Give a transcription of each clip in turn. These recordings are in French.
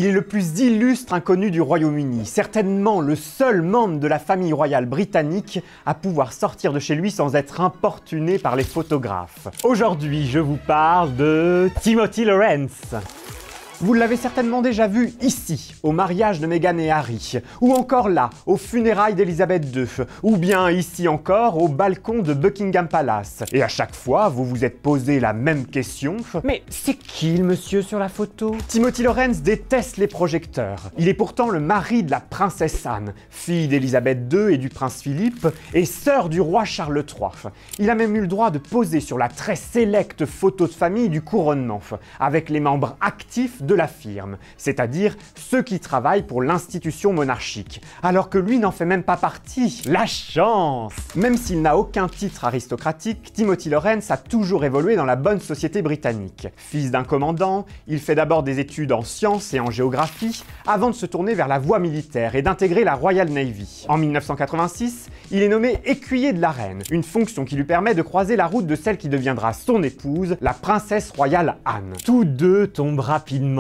Il est le plus illustre inconnu du Royaume-Uni, certainement le seul membre de la famille royale britannique à pouvoir sortir de chez lui sans être importuné par les photographes. Aujourd'hui, je vous parle de Timothy Lawrence. Vous l'avez certainement déjà vu ici, au mariage de Meghan et Harry, ou encore là, aux funérailles d'Elisabeth II, ou bien ici encore, au balcon de Buckingham Palace. Et à chaque fois, vous vous êtes posé la même question. Mais c'est qui le monsieur sur la photo? Timothy Lawrence déteste les projecteurs. Il est pourtant le mari de la princesse Anne, fille d'Elisabeth II et du prince Philippe, et sœur du roi Charles III. Il a même eu le droit de poser sur la très sélecte photo de famille du couronnement, avec les membres actifs de la firme, c'est-à-dire ceux qui travaillent pour l'institution monarchique, alors que lui n'en fait même pas partie. La chance! Même s'il n'a aucun titre aristocratique, Timothy Lawrence a toujours évolué dans la bonne société britannique. Fils d'un commandant, il fait d'abord des études en sciences et en géographie, avant de se tourner vers la voie militaire et d'intégrer la Royal Navy. En 1986, il est nommé écuyer de la reine, une fonction qui lui permet de croiser la route de celle qui deviendra son épouse, la princesse royale Anne. Tous deux tombent rapidement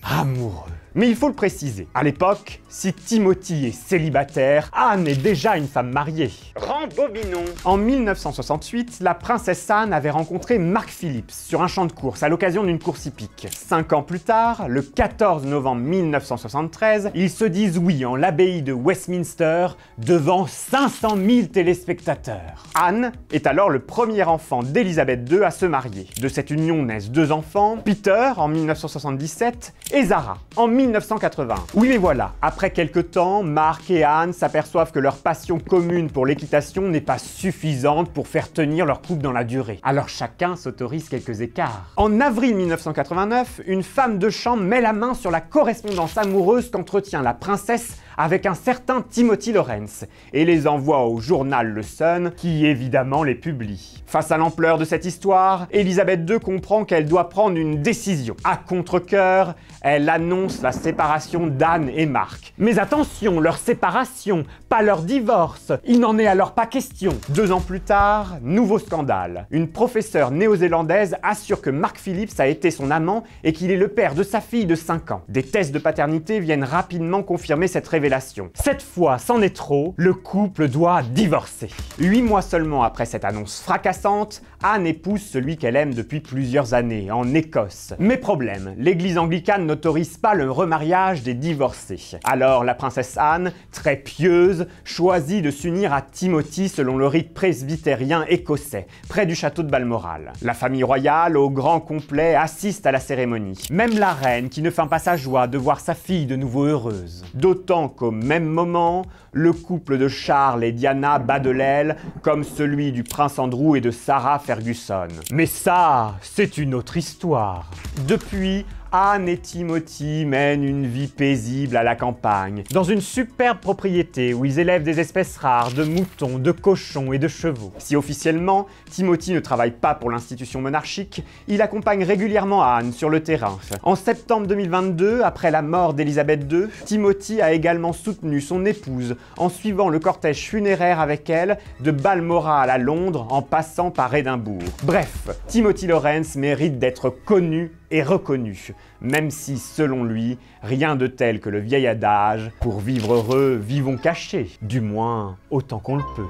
amoureux. Mais il faut le préciser, à l'époque, si Timothy est célibataire, Anne est déjà une femme mariée. Rembobinons. En 1968, la princesse Anne avait rencontré Mark Phillips sur un champ de course à l'occasion d'une course hippique. 5 ans plus tard, le 14 novembre 1973, ils se disent oui en l'abbaye de Westminster devant 500 000 téléspectateurs. Anne est alors le premier enfant d'Elisabeth II à se marier. De cette union naissent 2 enfants, Peter en 1977 et Zara en 1980. Oui mais voilà, après quelques temps, Mark et Anne s'aperçoivent que leur passion commune pour l'équitation n'est pas suffisante pour faire tenir leur couple dans la durée. Alors chacun s'autorise quelques écarts. En avril 1989, une femme de chambre met la main sur la correspondance amoureuse qu'entretient la princesse avec un certain Timothy Lawrence et les envoie au journal Le Sun qui évidemment les publie. Face à l'ampleur de cette histoire, Elisabeth II comprend qu'elle doit prendre une décision. À contre-cœur, elle annonce la séparation d'Anne et Mark. Mais attention, leur séparation, pas leur divorce. Il n'en est alors pas question. 2 ans plus tard, nouveau scandale. Une professeure néo-zélandaise assure que Mark Phillips a été son amant et qu'il est le père de sa fille de 5 ans. Des tests de paternité viennent rapidement confirmer cette révélation. Cette fois, c'en est trop, le couple doit divorcer. 8 mois seulement après cette annonce fracassante, Anne épouse celui qu'elle aime depuis plusieurs années, en Écosse. Mais problème, l'église anglicane n'autorise pas le remariage des divorcés. Alors la princesse Anne, très pieuse, choisit de s'unir à Timothy selon le rite presbytérien écossais, près du château de Balmoral. La famille royale, au grand complet, assiste à la cérémonie. Même la reine, qui ne feint pas sa joie de voir sa fille de nouveau heureuse. D'autant qu'au même moment, le couple de Charles et Diana bat de l'aile, comme celui du prince Andrew et de Sarah Ferguson. Mais ça, c'est une autre histoire. Depuis, Anne et Timothy mènent une vie paisible à la campagne, dans une superbe propriété où ils élèvent des espèces rares de moutons, de cochons et de chevaux. Si officiellement, Timothy ne travaille pas pour l'institution monarchique, il accompagne régulièrement Anne sur le terrain. En septembre 2022, après la mort d'Elisabeth II, Timothy a également soutenu son épouse en suivant le cortège funéraire avec elle de Balmoral à Londres en passant par Édimbourg. Bref, Timothy Lawrence mérite d'être connu et reconnu, même si, selon lui, rien de tel que le vieil adage « Pour vivre heureux, vivons cachés », du moins autant qu'on le peut.